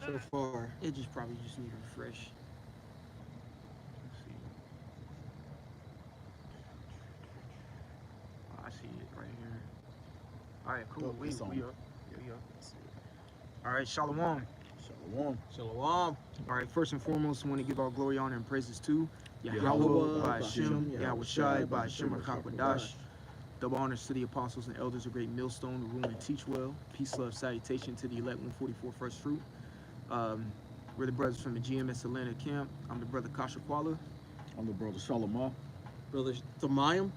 so far. It just probably just need a refresh. Let's see. Oh, I see it right here. All right, cool. Oh, it's on. We up. Yeah, We up. that's it. All right, Shalom. Shalom. Shalom. All right, first and foremost, I want to give all glory, honor, and praises to Yahweh, Yahweh, Yahuwah, by Hashem, Bashem, Bashem, Yahweh Yahushai, Shai, by Yahushai, Hashem Bashem, HaKakwadash. Rakakwadash. Double honors to the apostles and elders of Great Millstone, the room and teach well. Peace, love, salutation to the elect 144 first fruit. Um, we're the brothers from the GMS Atlanta camp. I'm the brother Kasha Kwala I'm the brother Shalom. Brother Tamayim.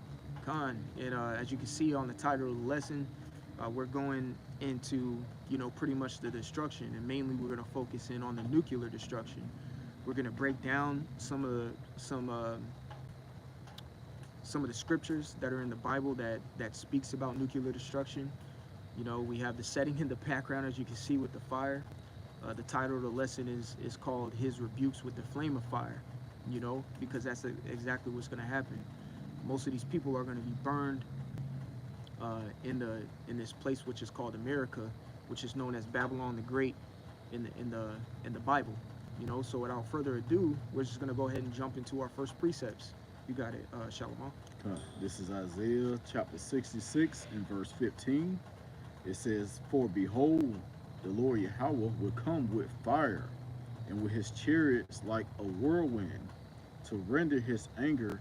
Khan. And as you can see on the title of the lesson, we're going into, pretty much the destruction. And mainly we're going to focus in on the nuclear destruction. We're going to break down some of the scriptures that are in the Bible that speaks about nuclear destruction. We have the setting in the background, as you can see, with the fire. The title of the lesson is called His Rebukes with the Flame of Fire, because that's exactly what's going to happen. Most of these people are going to be burned in this place which is called America, which is known as Babylon the Great in the Bible. So without further ado, we're just going to go ahead and jump into our first precepts. You got it, Shalom. This is Isaiah chapter 66 and verse 15. It says, "For behold, the Lord Yahweh will come with fire, and with his chariots like a whirlwind, to render his anger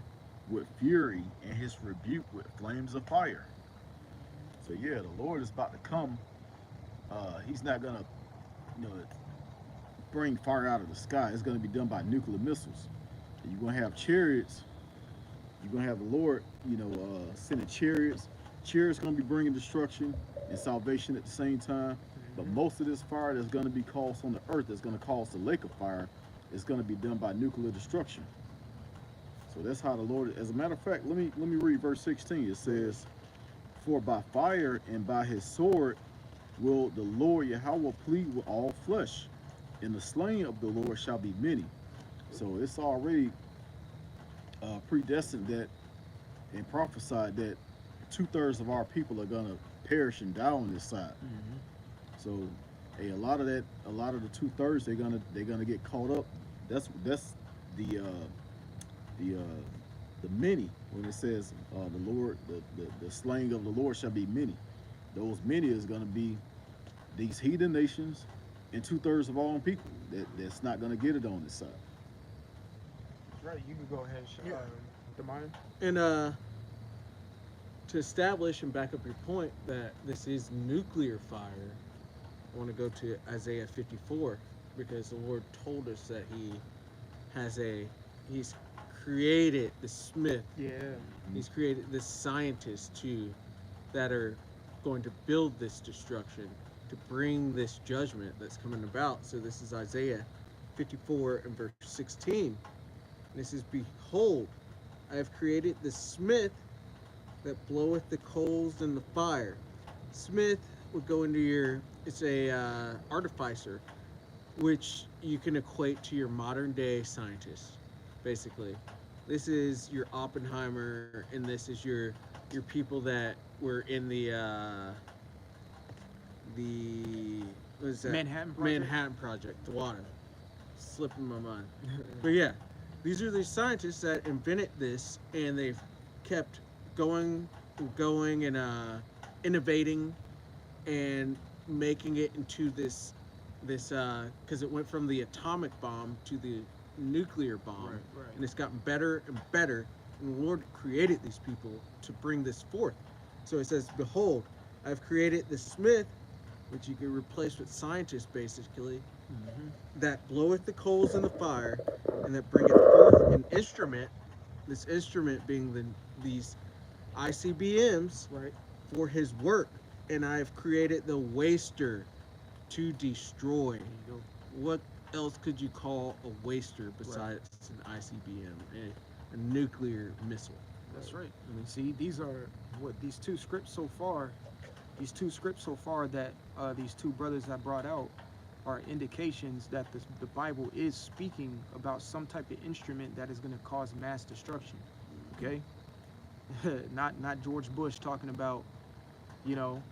with fury and his rebuke with flames of fire." So yeah, the Lord is about to come. He's not gonna, you know, bring fire out of the sky. It's gonna be done by nuclear missiles. You're gonna have chariots. You're gonna have the Lord, sending chariots. Chariots gonna be bringing destruction and salvation at the same time. But most of this fire that's gonna be caused on the earth, that's gonna cause the lake of fire, is gonna be done by nuclear destruction. So that's how the Lord. As a matter of fact, let me read verse 16. It says, "For by fire and by his sword will the Lord Yahweh plead with all flesh, and the slain of the Lord shall be many." So it's already predestined that and prophesied that 2/3 of our people are gonna perish and die on this side. So, a lot of the 2/3, they're gonna get caught up. That's the the uh, the many, when it says the Lord, the slaying of the Lord shall be many. Those many is gonna be these heathen nations and 2/3 of all people that's not gonna get it on this side. That's right. You can go ahead, Yeah. Demaya. And to establish and back up your point that this is nuclear fire, I want to go to Isaiah 54 because the Lord told us that He's created the smith, Yeah. He's created the scientists too that are going to build this destruction, to bring this judgment that's coming about. So this is Isaiah 54 and verse 16. This is, "Behold, I have created the smith that bloweth the coals in the fire." Smith would go into it's a artificer, which you can equate to your modern day scientist, basically. This is your Oppenheimer, and this is your people that were in the what is that? Manhattan Project? Manhattan Project. The water slipping my mind. But yeah, these are the scientists that invented this, and they've kept going and going and innovating and making it into this because it went from the atomic bomb to the nuclear bomb, Right. and it's gotten better and better. And the Lord created these people to bring this forth. So it says, "Behold, I've created the smith," which you can replace with scientist, basically, "that bloweth the coals in the fire, and that bringeth forth an instrument." This instrument being these ICBMs Right. for his work. "And I have created the waster to destroy." There you go. What else could you call a waster besides an ICBM, a nuclear missile? That's right. I mean, see, these are these two scripts so far. These two scripts so far that these two brothers have brought out are indications that the Bible is speaking about some type of instrument that is going to cause mass destruction. Okay, not George Bush talking about, you know,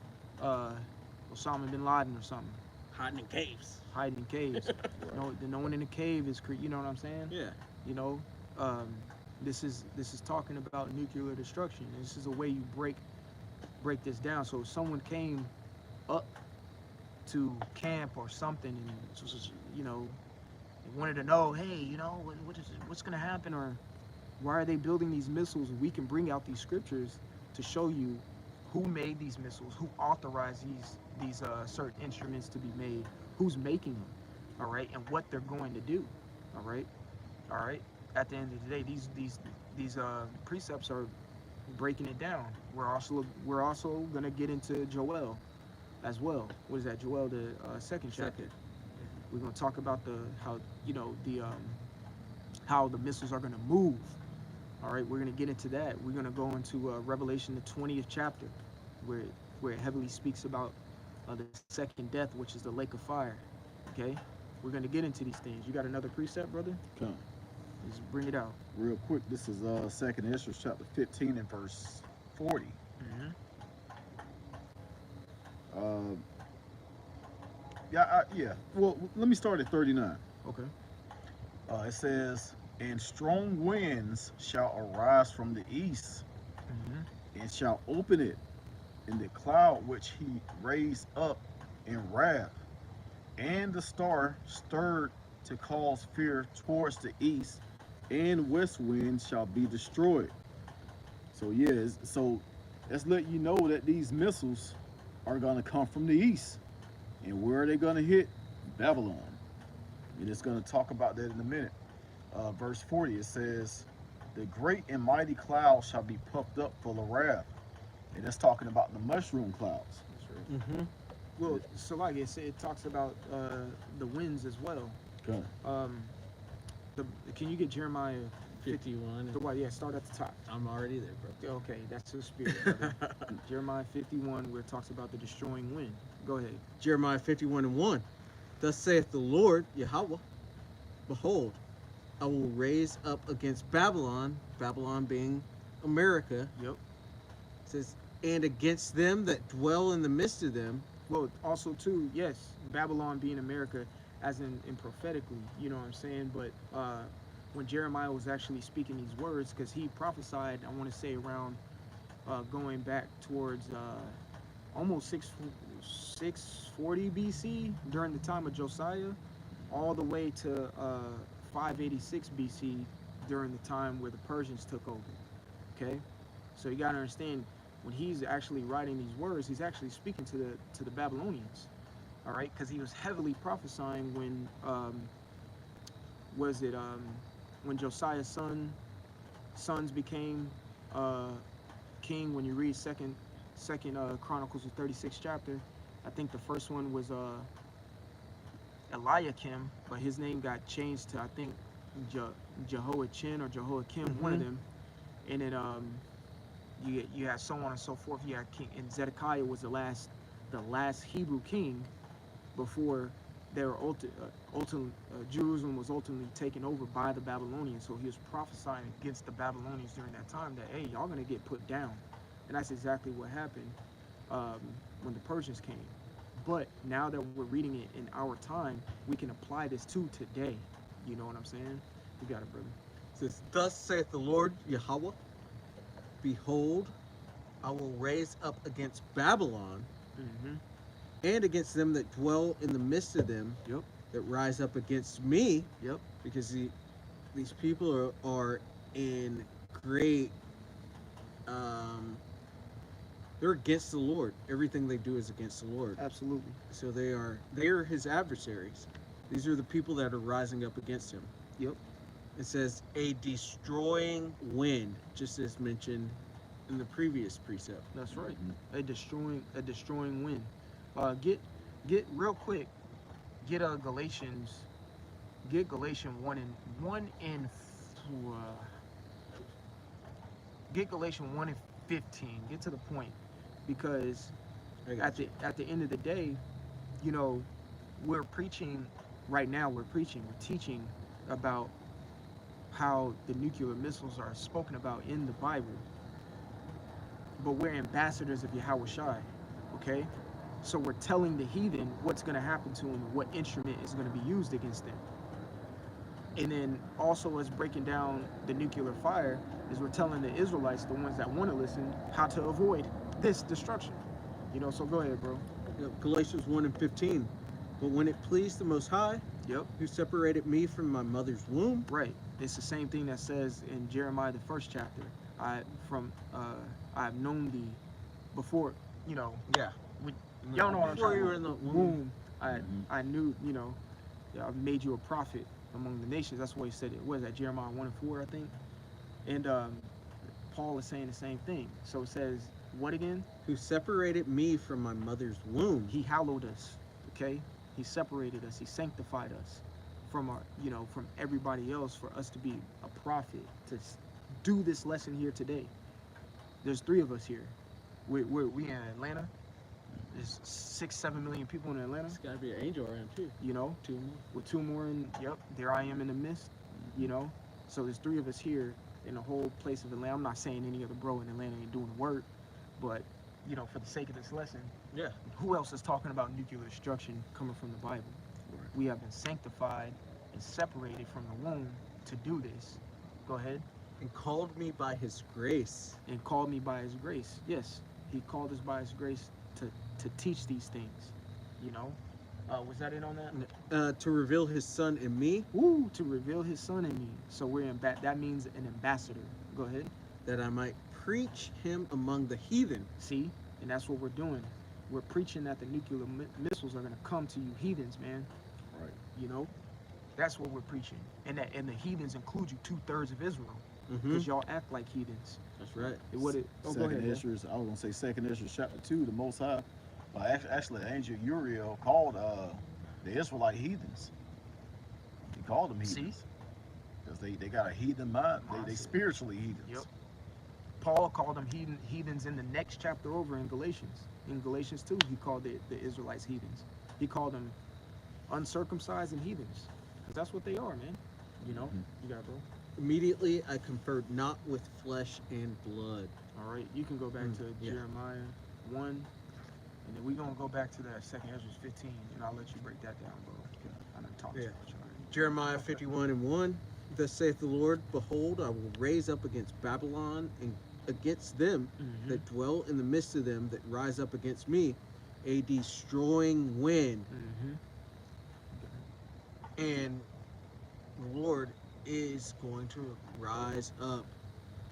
uh, Osama bin Laden or something. hiding in caves. hiding in caves. Right. No one in the cave is, you know what I'm saying? Yeah. You know, um, this is talking about nuclear destruction. This is a way you break this down. So if someone came up to camp or something and you know, they wanted to know, hey, you know, what's gonna happen, or why are they building these missiles? We can bring out these scriptures to show you who made these missiles, who authorized these certain instruments to be made, who's making them, all right, and what they're going to do, all right, all right. At the end of the day, these precepts are breaking it down. We're also gonna get into Joel as well. What is that? Joel, the second chapter. Second. We're gonna talk about how you know how the missiles are gonna move. All right, we're gonna get into that. We're gonna go into Revelation, the 20th chapter, where it heavily speaks about the second death, which is the lake of fire. Okay, we're gonna get into these things. You got another precept, brother? Come. Just bring it out. Real quick, this is Second Ezra chapter 15 and verse 40. Mm-hmm. Uh, yeah. Well, let me start at 39. Okay. It says, "And strong winds shall arise from the east, Mm-hmm. and shall open it, in the cloud which he raised up in wrath, and the star stirred to cause fear towards the east, and west wind shall be destroyed." So yes, so let's let you know that these missiles are gonna come from the east, and where are they gonna hit? Babylon. And it's gonna talk about that in a minute. Verse 40, it says, "The great and mighty cloud shall be puffed up full of wrath," and that's talking about the mushroom clouds. That's right. Mm-hmm. Well, so like it talks about the winds as well. Okay. Can you get Jeremiah 51. the what? Yeah, start at the top. I'm already there, bro. Okay, that's the spirit. Brother. Jeremiah 51, where it talks about the destroying wind. Go ahead. Jeremiah 51 and 1. Thus saith the Lord, Yahweh, behold, I will raise up against Babylon, Babylon being America, Yep. it says, and against them that dwell in the midst of them. Well, also too, yes, Babylon being America, as in prophetically, you know what I'm saying. But when Jeremiah was actually speaking these words, because he prophesied, I want to say around going back towards almost 640 BC during the time of Josiah, all the way to 586 BC during the time where the Persians took over. Okay, so you gotta understand, when he's actually writing these words, he's actually speaking to the Babylonians. All right, because he was heavily prophesying when when Josiah's sons became king. When you read second Chronicles, the 36th chapter, I think the first one was Eliakim, but his name got changed to, I think, Jehoiachin or Jehoiakim, one of them. And then you had so on and so forth. You had King, and Zedekiah was the last Hebrew king before they were Jerusalem was ultimately taken over by the Babylonians. So he was prophesying against the Babylonians during that time that, hey, y'all gonna get put down, and that's exactly what happened when the Persians came. But now that we're reading it in our time, we can apply this to today. You know what I'm saying? You got it, brother. It says, thus saith the Lord, Yahweh, behold, I will raise up against Babylon, Mm-hmm. and against them that dwell in the midst of them, Yep. that rise up against me, Yep. because these people are in great, they're against the Lord. Everything they do is against the Lord. Absolutely. So they are his adversaries. These are the people that are rising up against him. Yep. It says a destroying wind, just as mentioned in the previous precept. That's right. A destroying wind. Get real quick. Get Galatians 1 and get Galatians 1 and 15. Get to the point, because at the end of the day, you know, we're preaching right now. We're teaching about how the nuclear missiles are spoken about in the Bible, but we're ambassadors of Yahweh Shai, okay? So we're telling the heathen what's going to happen to them, what instrument is going to be used against them. And then also us breaking down the nuclear fire is we're telling the Israelites, the ones that want to listen, how to avoid this destruction. You know, so go ahead, bro. Galatians 1 and 15. But when it pleased the Most High, Yep. who separated me from my mother's womb. Right. It's the same thing that says in Jeremiah, the first chapter. I've known thee before, you know. Yeah. Y'all know what I'm Before talking you were about. in the womb. I knew, you know, I've made you a prophet among the nations. That's what he said. It was at Jeremiah 1 and 4, I think. And Paul is saying the same thing. So it says, what again? Who separated me from my mother's womb. He hallowed us, okay? He separated us. He sanctified us from our, you know, from everybody else for us to be a prophet, to do this lesson here today. There's 3 of us here. We in Atlanta. There's 6-7 million people in Atlanta. There's got to be an angel around too. You know, 2 more. with 2 more in, yep, there I am in the midst, you know. So there's 3 of us here in the whole place of Atlanta. I'm not saying any other bro in Atlanta ain't doing the work, but, you know, for the sake of this lesson, Yeah. who else is talking about nuclear destruction coming from the Bible? Right. We have been sanctified and separated from the womb to do this. Go ahead. And called me by his grace. And called me by his grace. Yes, he called us by his grace to teach these things, you know. Was that it on that? To reveal his son in me. Woo, to reveal his son in me. So we're in that means an ambassador. Go ahead. That I might preach him among the heathen. See, and that's what we're doing. We're preaching that the nuclear missiles are going to come to you heathens, man. Right. You know, that's what we're preaching. And the heathens include you 2/3 of Israel, Mm-hmm. because y'all act like heathens. That's right. Go ahead. Second bro. Esdras, I was gonna say Second Esdras chapter 2, the Most High. Actually, Angel Uriel called the Israelite heathens. He called them See? heathens because they got a heathen mind. They spiritually heathens. Yep. Paul called them heathens in the next chapter over in Galatians. In Galatians 2, he called the Israelites heathens. He called them uncircumcised and heathens, because that's what they are, man. You know. Mhm. You got it, bro. Immediately I conferred not with flesh and blood. All right, you can go back to yeah. Jeremiah 1, and then we're going to go back to that second Ezra 15, and I'll let you break that down, bro. I done talked too Yeah. much already. Jeremiah 51 and 1. Thus saith the Lord, behold, I will raise up against Babylon and against them that dwell in the midst of them that rise up against me, a destroying wind. And the Lord is going to rise up.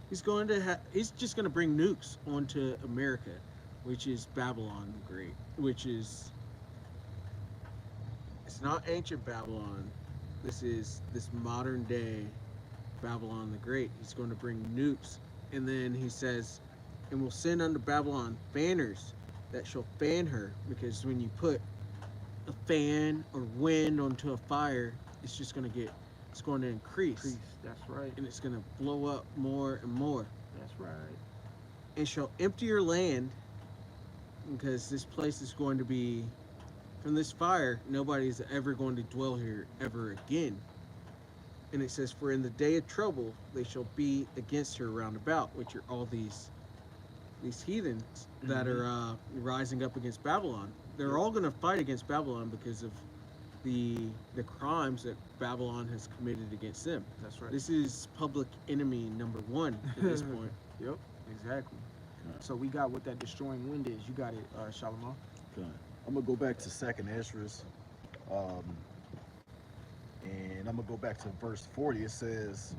He's just going to bring nukes onto America, which is Babylon the Great, which is, it's not ancient Babylon. This is this modern day Babylon the Great. He's going to bring nukes. And then he says, and will send unto Babylon fanners that shall fan her, because when you put a fan or wind onto a fire, it's just going to increase. That's right. And it's going to blow up more and more. That's right. And shall empty your land, because this place is going to be, from this fire, nobody's ever going to dwell here ever again. And it says, for in the day of trouble they shall be against her round about, which are all these heathens that are rising up against Babylon. They're all going to fight against Babylon because of the crimes that Babylon has committed against them. That's right. This is public enemy number 1 at this point. Yep, exactly. Okay. So we got what that destroying wind is. You got it, Shalomar. Okay. I'm gonna go back to Second Esdras, and I'm gonna go back to verse 40. It says,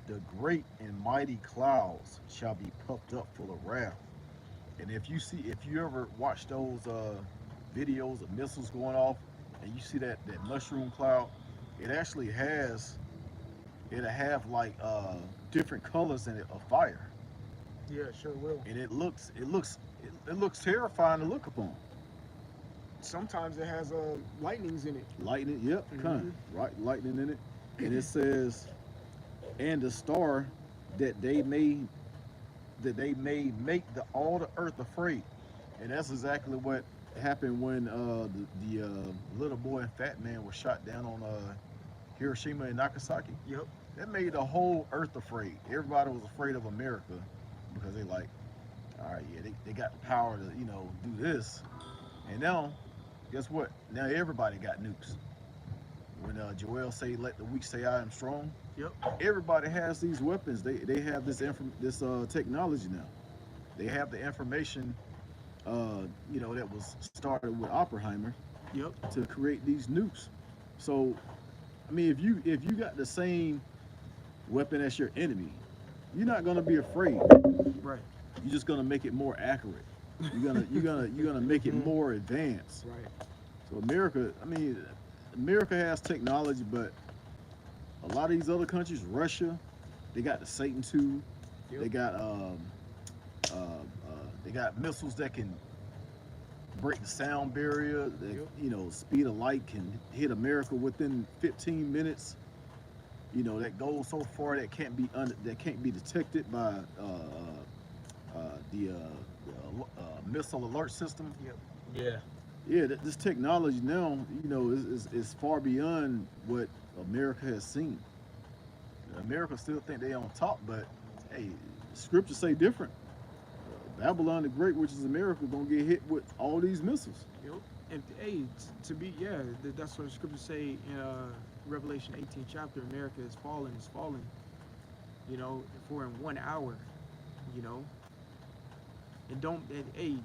"The great and mighty clouds shall be puffed up full of wrath." And if you ever watch those videos of missiles going off, and you see that mushroom cloud, it actually it'll have like different colors in it of fire, Yeah, sure will. and it looks terrifying to look upon. Sometimes it has lightnings in it. Lightning, yep, kind right, lightning in it, and it says, "And the star that they may make all the earth afraid." And that's exactly what happened when the little boy and fat man were shot down on Hiroshima and Nagasaki. Yep. That made the whole earth afraid. Everybody was afraid of America because they like, all right, yeah, they got the power to do this. And now, guess what? Now everybody got nukes. When Joel say, "Let the weak say I am strong," Yep. everybody has these weapons. They have this technology now. They have the information, that was started with Oppenheimer Yep. to create these nukes. So, I mean, if you got the same weapon as your enemy, you're not gonna be afraid. Right. You're just gonna make it more accurate. You're gonna make it Mhm. more advanced. Right. So America, I mean, America has technology, but a lot of these other countries, Russia, they got the Satan II. They Yep. got uh, uh, they got missiles that can break the sound barrier. That, Yep. speed of light can hit America within 15 minutes. That goes so far that can't be detected by the missile alert system. Yep. Yeah. Yeah, this technology now, is far beyond what America has seen. America still think they on top, but hey, scriptures say different. Babylon the Great, which is America, gonna get hit with all these missiles. Yep. And hey, to be that's what the scriptures say in Revelation 18 chapter. America is fallen. For in 1 hour. You know, and don't and, hey,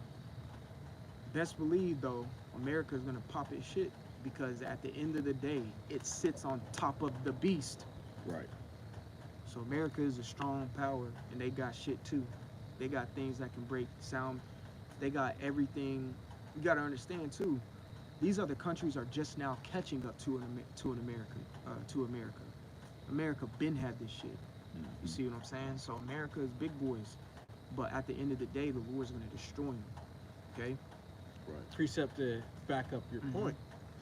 best believe though, America is gonna pop its shit because at the end of the day, it sits on top of the beast. Right. So America is a strong power, and they got shit too. They got things that can break sound. They got everything. You got to understand too. These other countries are just now catching up to America. America been had this shit. You see what I'm saying? So America is big boys, but at the end of the day, the Lord's gonna destroy them. Okay. Right. Precept to back up your Mhm. point.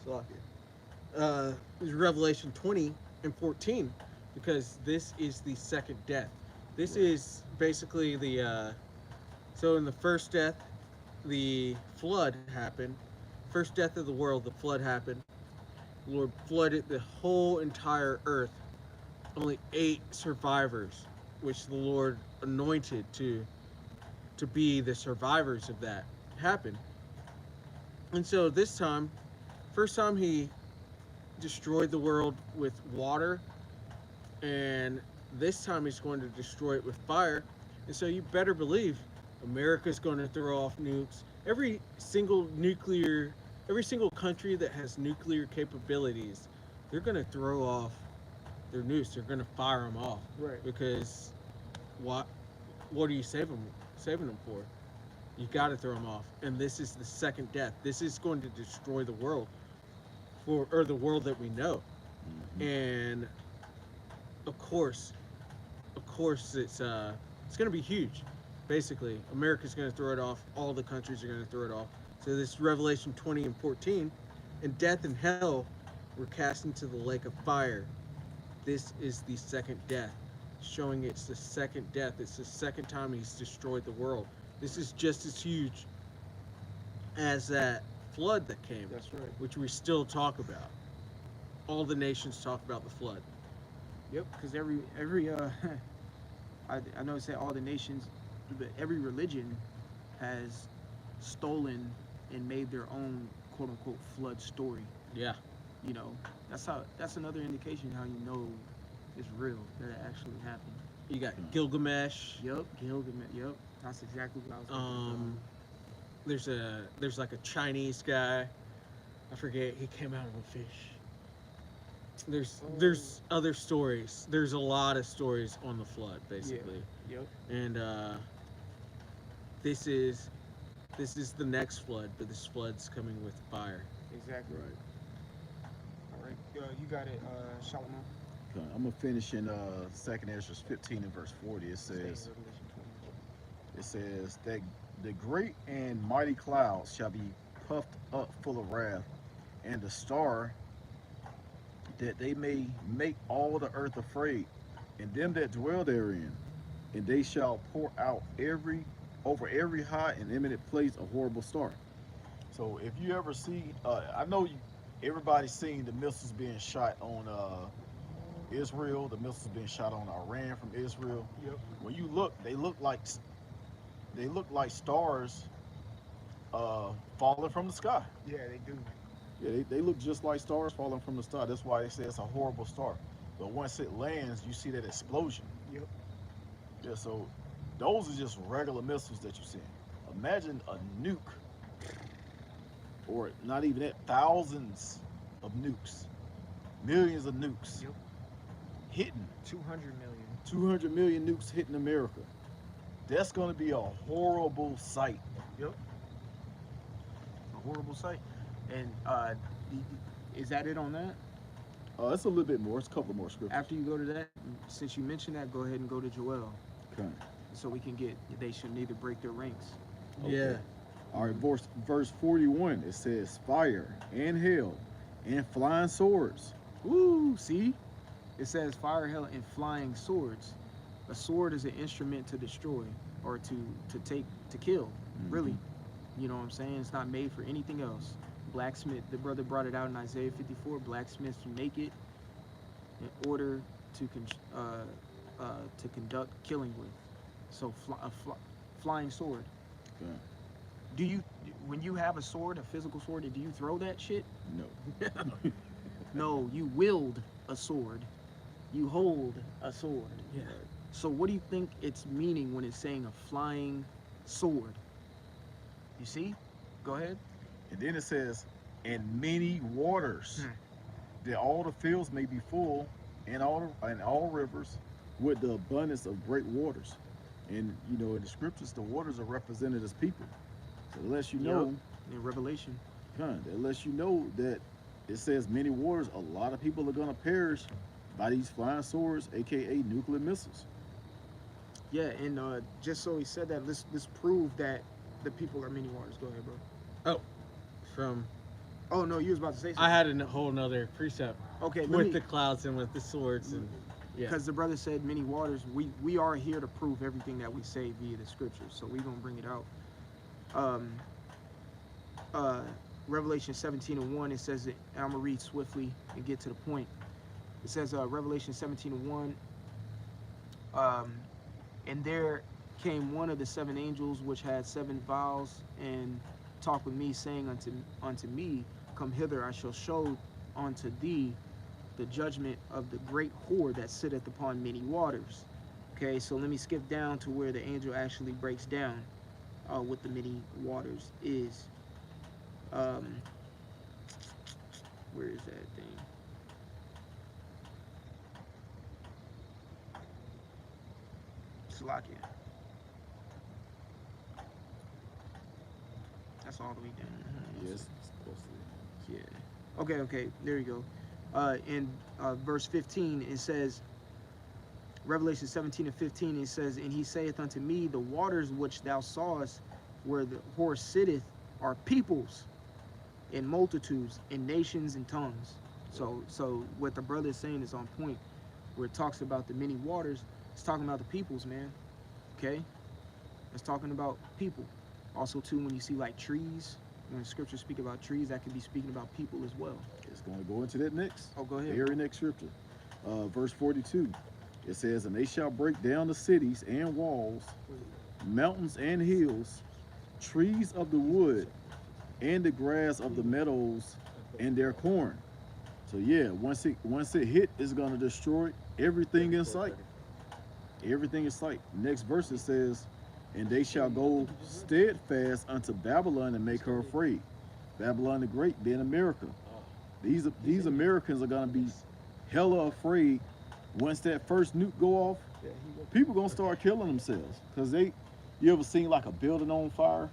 Salakia. Is Revelation 20 and 14, because this is the second death. This Right. is basically the so in the first death, the flood happened. First death of the world, the flood happened. The Lord flooded the whole entire earth. Only 8 survivors, which the Lord anointed to be the survivors of that, happened. And so this time, first time he destroyed the world with water, and this time he's going to destroy it with fire. And so you better believe America's going to throw off nukes. Every single country that has nuclear capabilities, they're going to throw off their nukes. They're going to fire them off Right. because what are you saving them for? You got to throw them off. And this is the second death. This is going to destroy the world or the world that we know. Mhm. And of course, it's going to be huge. Basically, America's going to throw it off. All the countries are going to throw it off. So this Revelation 20 and 14, and death and hell were cast into the lake of fire. This is the second death, showing it's the second death. It's the second time he's destroyed the world. This is just as huge as that flood that came, That's right. which we still talk about. All the nations talk about the flood. Yep. Because every I know it said all the nations, but every religion has stolen and made their own quote unquote flood story. Yeah. That's another indication how you know it's real, that it actually happened. You got Gilgamesh. Yep, Gilgamesh. Yep, that's exactly what I was There's like a Chinese guy. I forget. He came out of a fish. There's other stories. There's a lot of stories on the flood, basically. Yep. And this is the next flood, but this flood's coming with fire. Exactly. Right. All right. You got it, Solomon. Okay, I'm gonna finish in 2nd Ezra 15 and verse 40. It Stay in says, Revelation 20. that the great and mighty clouds shall be puffed up full of wrath, and the star, that they may make all the earth afraid, and them that dwell therein, and they shall pour out over every high and eminent place a horrible star. So if you ever see, I know everybody's seen the missiles being shot on Israel, the missiles being shot on Iran from Israel. Yep. When you look, they look like stars falling from the sky. Yeah, they do. Yeah, they look just like stars falling from the sky. That's why they say it's a horrible star. But once it lands, you see that explosion. Yep. Yeah, so those are just regular missiles that you send. Imagine a nuke, or not even that, thousands of nukes, millions of nukes Yep. hitting, 200 million. 200 million nukes hitting America. That's going to be a horrible sight. Yep. A horrible sight. And is that it on that? It's a little bit more. It's a couple more scriptures. After you go to that, since you mentioned that, go ahead and go to Joel, Okay. so we can get. They should neither break their ranks. Okay. Yeah. All right, verse 41, it says, fire and hell and flying swords. Woo! See, it says fire, hell, and flying swords. A sword is an instrument to destroy or to kill. Really, you know what I'm saying? It's not made for anything else. Blacksmith, the brother brought it out in Isaiah 54. Blacksmiths make it in order to conduct killing with. So flying sword. Okay. Do you, when you have a sword, a physical sword, do you throw that shit? No. No, you wield a sword. You hold a sword. Yeah. So what do you think it's meaning when it's saying a flying sword? You see? Go ahead. And then it says, and many waters, that all the fields may be full, and all rivers, with the abundance of great waters. And you know, in the scriptures, the waters are represented as people. So it lets you know, in Revelation. it lets you know that it says many waters. A lot of people are gonna perish by these flying swords, aka nuclear missiles. Yeah, and just so he said that, let's prove that the people are many waters. Go ahead, bro. From Oh no, you was about to say something. I had a whole nother precept Okay, with the clouds and with the swords and yeah. because the brother said many waters. We are here to prove everything that we say via the scriptures, so we're gonna bring it out. Revelation 17:1, it says, I'm gonna read swiftly and get to the point. It says, Revelation 17:1, and there came one of the seven angels which had seven vials, and talked with me, saying unto me, come hither, I shall show unto thee the judgment of the great whore that sitteth upon many waters. Okay, so let me skip down to where the angel actually breaks down what the many waters is. Where is that thing? Slovakia. That's all the way down. Yes, it's supposed to be. Yeah. Okay, there you go. In verse 15, it says, Revelation 17:15, it says, and he saith unto me, the waters which thou sawest where the horse sitteth are peoples and multitudes and nations and tongues. So what the brother is saying is on point. Where it talks about the many waters, it's talking about the peoples, man. Okay? It's talking about people. Also, too, when you see like trees, when scriptures speak about trees, that could be speaking about people as well. It's going to go into that next. Oh, go ahead. Very next scripture. Verse 42. It says, and they shall break down the cities and walls, mountains and hills, trees of the wood, and the grass of the meadows, and their corn. So yeah, once it hit, it's gonna destroy everything in sight. Everything in sight. Next verse it says, and they shall go steadfast unto Babylon and make her afraid. Babylon the Great being America. These Americans are gonna be hella afraid once that first nuke go off. People gonna start killing themselves because you ever seen like a building on fire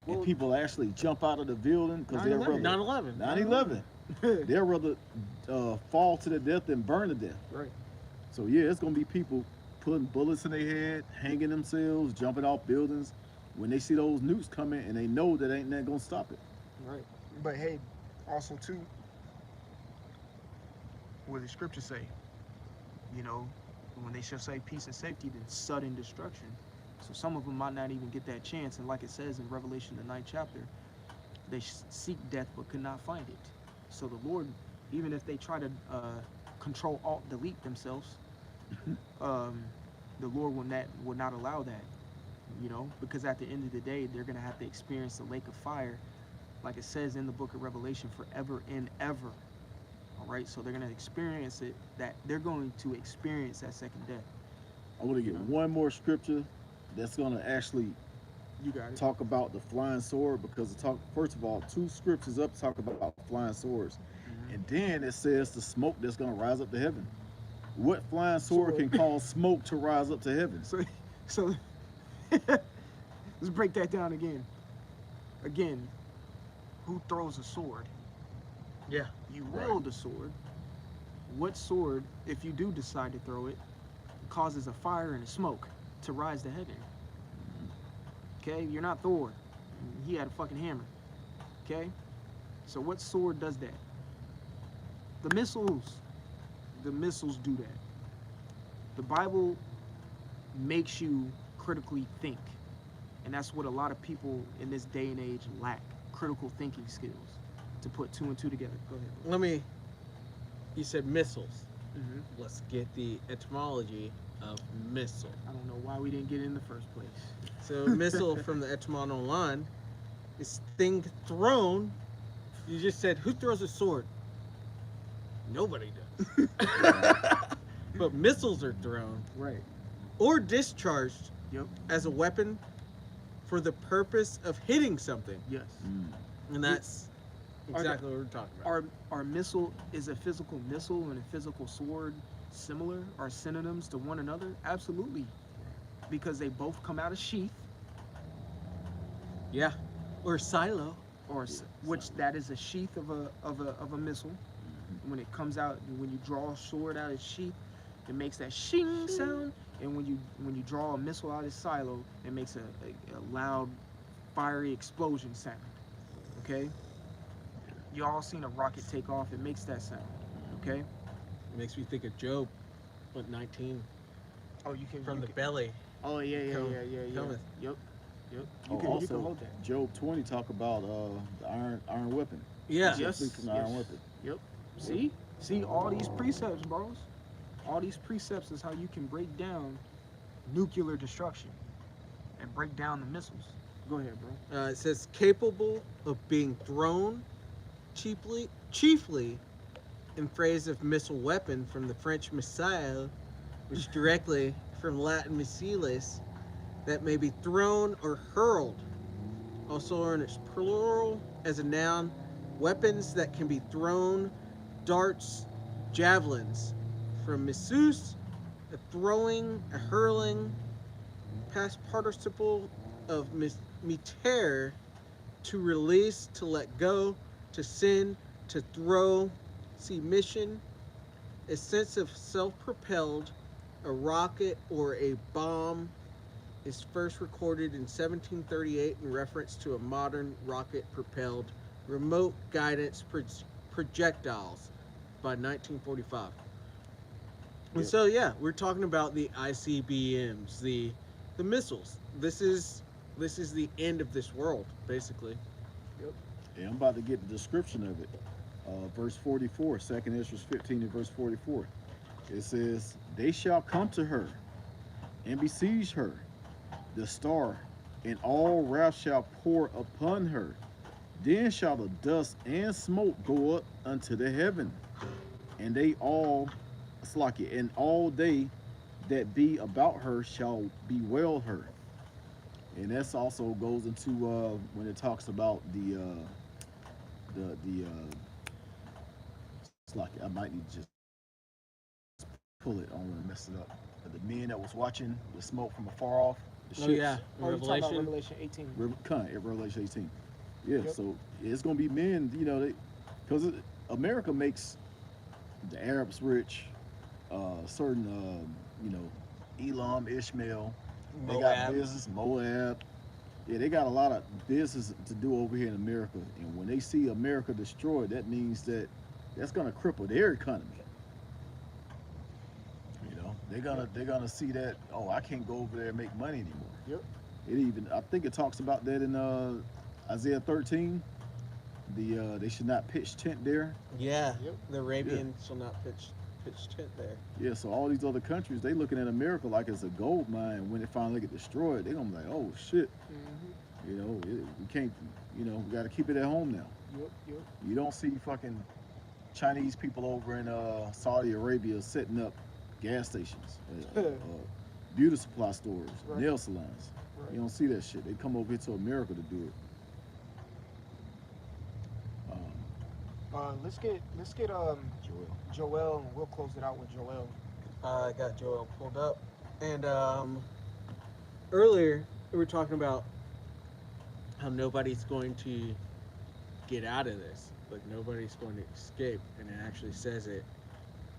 and people actually jump out of the building because they're rather 9/11. 9/11. They'd rather fall to their death than burn to death. Right. So yeah, it's gonna be people putting bullets in their head, hanging themselves, jumping off buildings when they see those nukes coming and they know that ain't nothing gonna stop it. Right. But hey, also too, what the scriptures say, you know, when they shall say peace and safety, then sudden destruction. So some of them might not even get that chance. And like it says in Revelation, the 9th chapter, they seek death but could not find it. So the Lord, even if they try to control, alt, delete themselves, the Lord will not allow that. you know, because at the end of the day, they're going to have to experience the lake of fire, like it says in the book of Revelation, forever and ever. All right, so they're going to experience it, that they're going to experience that second death. I want to get one more scripture that's going to actually You got it. talk about the flying sword, because it talk, first of all, two scriptures up talk about flying swords, and then it says the smoke that's going to rise up to heaven. What flying sword can cause smoke to rise up to heaven? So let's break that down again. Again, who throws a sword? Yeah. You wield a sword. What sword, if you do decide to throw it, causes a fire and a smoke to rise to heaven? Okay, you're not Thor. He had a fucking hammer. Okay, so what sword does that? The missiles. The missiles do that. The Bible makes you critically think, and that's what a lot of people in this day and age lack: critical thinking skills to put two and two together. Go ahead. You said missiles. Mm-hmm. Let's get the etymology of missile. I don't know why we didn't get it in the first place. So missile from the etymology online is thing thrown. You just said, who throws a sword? Nobody does. But missiles are thrown Right. or discharged Yep. as a weapon for the purpose of hitting something. Yes. And that's exactly what we're talking about. Our missile is a physical missile and a physical sword similar, are synonyms to one another? Absolutely. Because they both come out of sheath, Yeah. Or silo. or which that is a sheath of a missile. When it comes out, when you draw a sword out of its sheath, it makes that shing sound. And when you draw a missile out of its silo, it makes a loud, fiery explosion sound. Okay. You all seen a rocket take off? It makes that sound. Okay. It makes me think of Job, 19, Oh, you can from the belly. Oh yeah. cometh. Yep. You Also, can hold that. Job 20 talk about the iron weapon. Yeah. Yes. Speak from the iron weapon. Yep. See all these precepts, bros. All these precepts is how you can break down nuclear destruction and break down the missiles. Go ahead, bro. It says capable of being thrown, chiefly in phrase of missile weapon from the French missile, which directly from Latin missiles, that may be thrown or hurled. Also in its plural as a noun, weapons that can be thrown, darts, javelins. From missus, a throwing, a hurling, past participle of meter, to release, to let go, to send, to throw. See mission, a sense of self-propelled, a rocket or a bomb is first recorded in 1738 in reference to a modern rocket-propelled remote guidance projectiles by 1945. And so yeah, we're talking about the ICBMs, the missiles. This is the end of this world, basically. Yeah, I'm about to get the description of it. Verse 44, 2nd Ezra 15 and verse 44. It says, they shall come to her and besiege her, the star, and all wrath shall pour upon her. Then shall the dust and smoke go up unto the heaven, and they all, and all they that be about her shall bewail her. And that's also goes into when it talks about the it's like I might need to just pull it. I don't want to mess it up. But the men that was watching the smoke from afar off, the ships. Oh yeah, Oh, you talking about Revelation. Revelation 18. Revelation 18. Yeah, Yep. so it's gonna be men, you know, because America makes the Arabs rich, certain, you know, Elam, Ishmael, they got Moab. business, Moab. Yeah, they got a lot of business to do over here in America. And when they see America destroyed, that means that that's gonna cripple their economy. You know, they're gonna see that, oh, I can't go over there and make money anymore. Yep. I think it talks about that in Isaiah 13. They should not pitch tent there. Yeah. Yep. The Arabian shall not pitch pitched tent there. Yeah, so all these other countries, they looking at America like it's a gold mine. When it finally get destroyed, they gonna be like, oh shit, Mm-hmm. we can't, we got to keep it at home now. Yep. You don't see fucking Chinese people over in Saudi Arabia setting up gas stations, beauty supply stores, Right. nail salons. Right. You don't see that shit. They come over here to America to do it. Let's get Joel, and we'll close it out with Joel. I got Joel pulled up, and earlier we were talking about how nobody's going to get out of this. Like nobody's going to escape, and it actually says it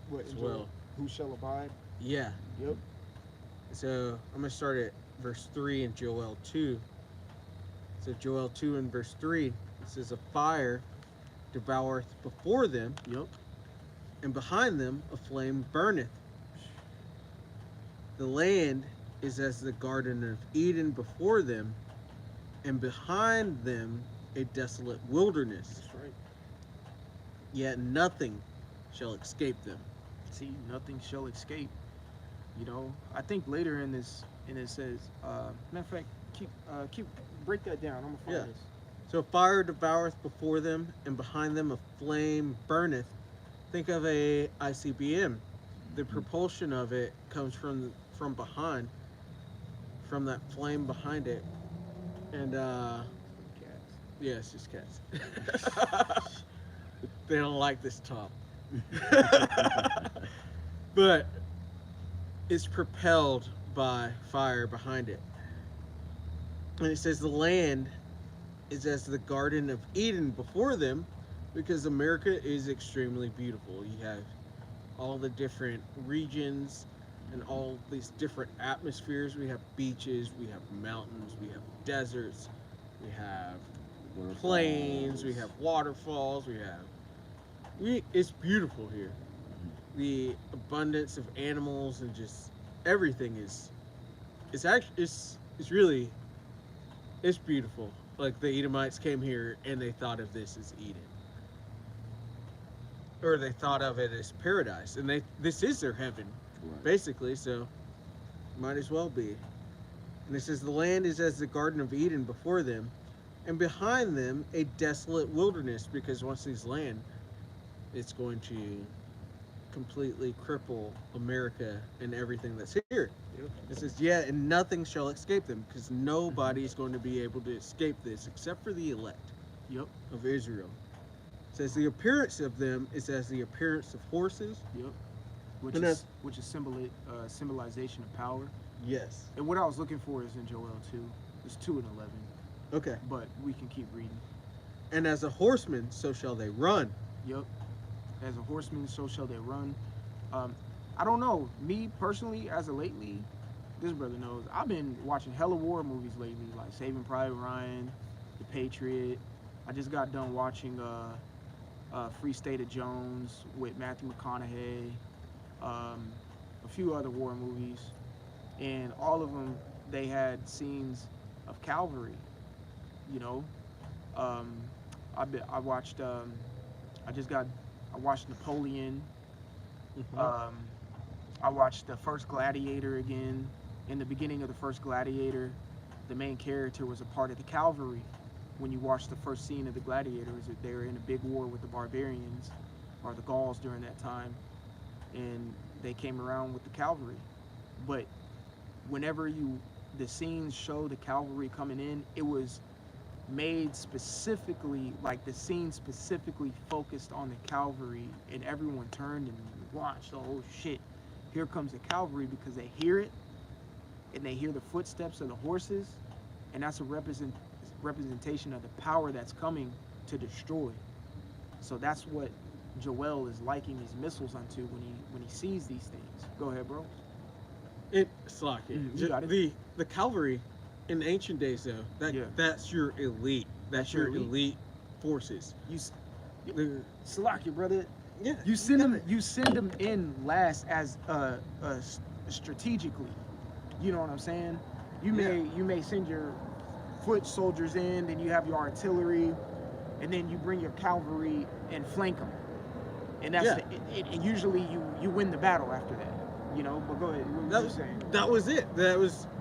What as in well. Joel? Who shall abide? Yeah. Yep. So I'm gonna start at verse 3 in Joel 2. So Joel 2 and verse 3, it says, "A fire devoureth before them, Yep. and behind them a flame burneth. The land is as the Garden of Eden before them, and behind them a desolate wilderness. That's right. Yet nothing shall escape them." See, nothing shall escape. I think later in this, it says, matter of fact, keep break that down. I'm gonna find Yeah. this. So fire devoureth before them, and behind them a flame burneth. Think of a ICBM. The propulsion of it comes from behind, from that flame behind it, and Cats. yeah, it's just cats. They don't like this top. But it's propelled by fire behind it. And it says the land is as the Garden of Eden before them, because America is extremely beautiful. You have all the different regions and all these different atmospheres. We have beaches, we have mountains, we have deserts, we have plains, we have waterfalls, it's beautiful here. The abundance of animals and just everything is beautiful. Like the Edomites came here and they thought of this as Eden, or they thought of it as paradise, and this is their heaven, Right. basically. So might as well be. And it says the land is as the Garden of Eden before them, and behind them a desolate wilderness, because once these land, it's going to completely cripple America and everything that's here. Yep. It says, yeah, and nothing shall escape them, because nobody is going to be able to escape this except for the elect Yep. of Israel. It says the appearance of them is as the appearance of horses. Yep. Which And is symbolization of power. Yes. And what I was looking for is in Joel 2. It's 2 and 11. Okay. But we can keep reading. And as a horseman, so shall they run. Yep. As a horseman, so shall they run. I don't know. Me personally, as of lately, this brother knows, I've been watching hella war movies lately, like Saving Private Ryan, The Patriot. I just got done watching Free State of Jones with Matthew McConaughey. A few other war movies. And all of them, they had scenes of Calvary. I watched Napoleon. Mhm. I watched the first Gladiator again. In the beginning of the first Gladiator, the main character was a part of the cavalry. When you watch the first scene of the Gladiators, they were in a big war with the barbarians, or the Gauls during that time, and they came around with the cavalry. But whenever the scenes show the cavalry coming in, it was made specifically, like the scene specifically focused on the cavalry, and everyone turned and watched. Oh shit, here comes the cavalry, because they hear it and they hear the footsteps of the horses, and that's a representation of the power that's coming to destroy. So that's what Joel is liking his missiles unto when he sees these things. Go ahead, bro. It's like You got it. The cavalry in ancient days, though, that's your elite. That's your elite forces. The- Salaki, brother. yeah. You send them in last as strategically. You know what I'm saying? You may send your foot soldiers in, then you have your artillery, and then you bring your cavalry and flank them. and that's Yeah. and usually you win the battle after that, you know. But go ahead, what were That you was saying? that was it.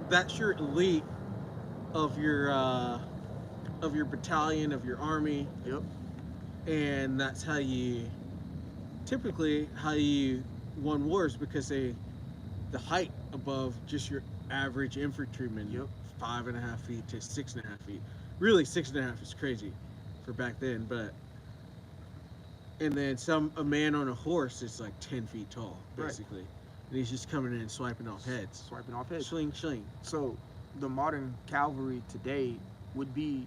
That's your elite of your battalion, of your army, Yep. and that's how you won wars, because the height above just your average infantryman, Yep. 5.5 feet to 6.5 feet. Really, 6.5 is crazy for back then, but and then a man on a horse is like 10 feet tall, Right. basically, and he's just coming in and swiping off heads, Swiping off heads. shling shling. So the modern cavalry today would be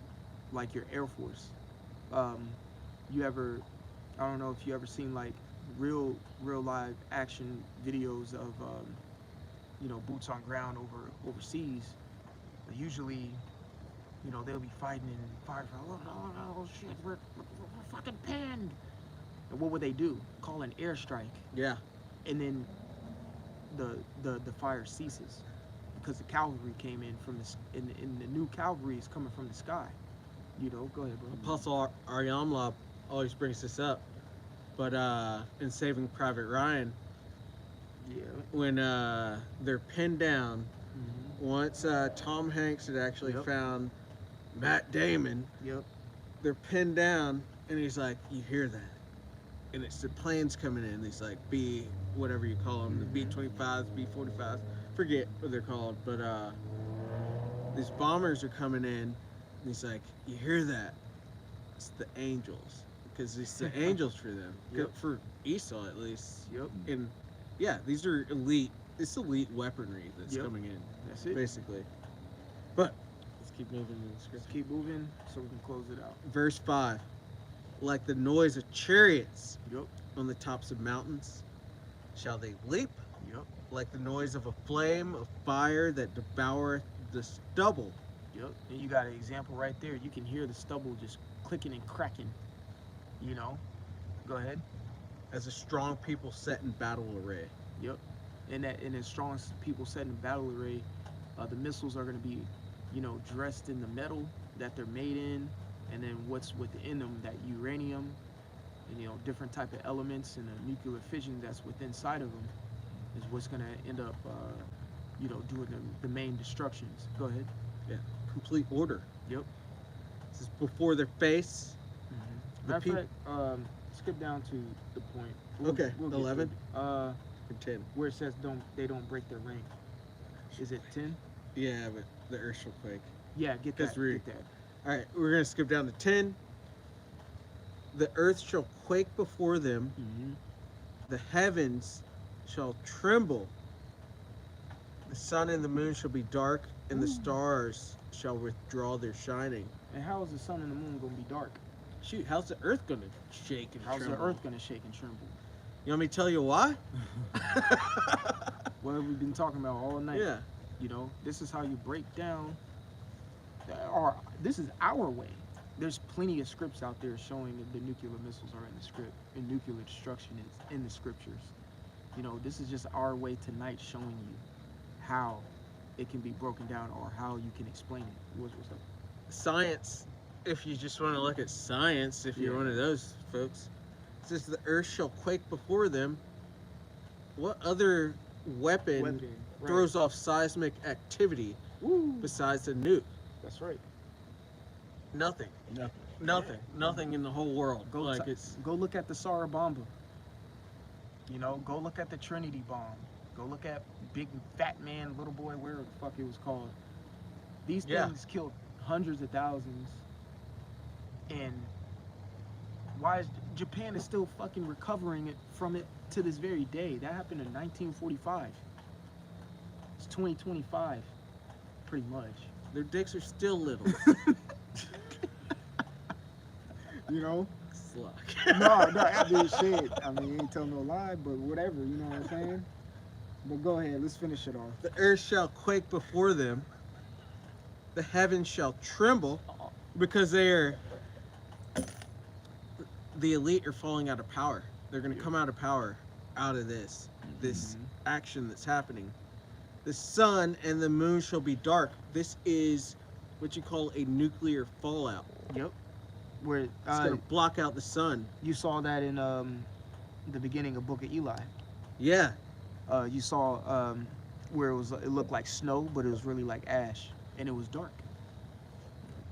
like your Air Force. Um, you ever, I don't know if you ever seen like real live action videos of boots on ground overseas. Usually, they'll be fighting and fighting. Oh shit, we're fucking pinned. And what would they do? Call an airstrike, Yeah, and then the fire ceases because the cavalry came in from and the new cavalry is coming from the sky. Go ahead, bro. Apostle Aryamla always brings this up, but in Saving Private Ryan, Yeah. when they're pinned down, once Tom Hanks had actually Yep. found Matt Damon, Yep. they're pinned down, and he's like, "You hear that?" And it's the planes coming in. These like B, whatever you call them, the B-25s, B-45s, forget what they're called, but these bombers are coming in. And he's like, "You hear that? It's the angels, because it's the angels for them, Yep. for Esau at least." Yep. And yeah, these are elite. It's elite weaponry that's Yep. coming in, That's it. basically. But let's keep moving in the Let's script. keep moving so we can close it out. Verse 5, like the noise of chariots Yep. on the tops of mountains shall they leap, Yep. like the noise of a flame of fire that devoureth the stubble. Yep. And you got an example right there. You can hear the stubble just clicking and cracking. Go ahead. As a strong people set in battle array. Yep. And as strong as people set in battle array, the missiles are going to be, dressed in the metal that they're made in, and then what's within them, that uranium, and different type of elements and the nuclear fission that's within inside of them, is what's going to end up, doing the main destructions. Go ahead. Complete order. Yep. This is before their face. The Matter of fact, skip down to the point. Okay, get 11? to it. Or 10. Where it says they don't break their rank. Is it 10? Yeah, but the earth shall quake. Yeah, get That's that. rude. Get that. All right, we're going to skip down to 10. The earth shall quake before them. The heavens shall tremble. The sun and the moon shall be dark, and the stars shall withdraw their shining. And how is the sun and the moon going to be dark? Shoot, how's the earth going to shake and How's tremble? the earth going to shake and tremble? You want me to tell you why? What have we been talking about all night? Yeah. This is how you break down. Or this is our way. There's plenty of scripts out there showing that the nuclear missiles are in the script, and nuclear destruction is in the scriptures. This is just our way tonight, showing you how it can be broken down or how you can explain it. What's up? Science, if you just want to look at science, if you're Yeah. one of those folks, it says the earth shall quake before them. What other weapon Right. throws off seismic activity Woo. besides a nuke? That's right. Nothing. Nothing. Nothing. Nothing in the whole world. Go go look at the Sarabomba. Go look at the Trinity bomb. Go look at Big Fat Man, Little Boy, whatever the fuck it was called. These Yeah. things killed hundreds of thousands. And why is Japan is still fucking recovering from it to this very day? That happened in 1945. It's 2025, pretty much. Their dicks are still little. Sluck. No, I mean shit. I mean, ain't tell no lie, but whatever, you know what I'm saying? But go ahead, let's finish it off. The earth shall quake before them. The heavens shall tremble, because the elite are falling out of power. They're going to come out of power out of this action that's happening. The sun and the moon shall be dark. This is what you call a nuclear fallout. Yep. Where It's going to block out the sun. you saw that in the beginning of Book of Eli. Yeah. You saw where it looked like snow, but it was really like ash, and it was dark.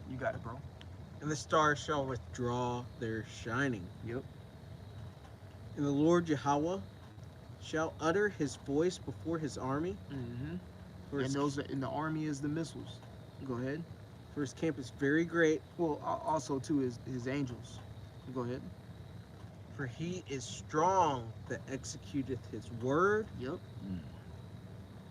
You got it, bro. And the stars shall withdraw their shining. Yep. And the Lord Yahweh shall utter his voice before his army. Mm-hmm. For And his, those in the army is the missiles. Go ahead. for his camp is very great, Well, also too his angels. Go ahead. for he is strong that executeth his word. Yep. Mm.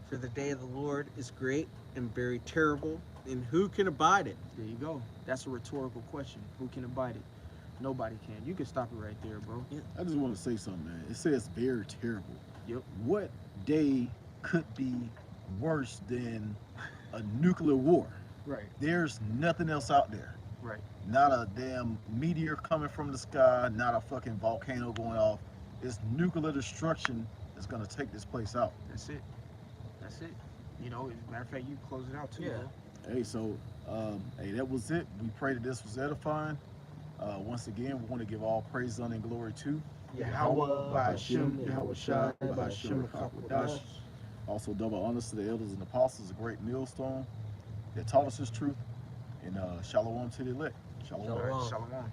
For the day of the Lord is great and very terrible, and who can abide it? There you go. That's a rhetorical question. Who can abide it? Nobody can. You can stop it right there, bro. I just want to say something, man. It says very terrible. Yep. What day could be worse than a nuclear war? Right. There's nothing else out there. Right. Not a damn meteor coming from the sky, not a fucking volcano going off. It's nuclear destruction that's gonna take this place out. That's it. That's it. You know, as a matter of fact, you close it out too, Yeah. bro. Hey, so hey, that was it. We pray that this was edifying. Once again, we want to give all praise, honor, and glory to Yahweh, Ba'ashem, Yahweh Shai, Ba'ashem, Kakwadash. also double honors to the elders and apostles, a great millstone that taught us this truth. And shalom to the elect. Shalom. Shalom. Shalom.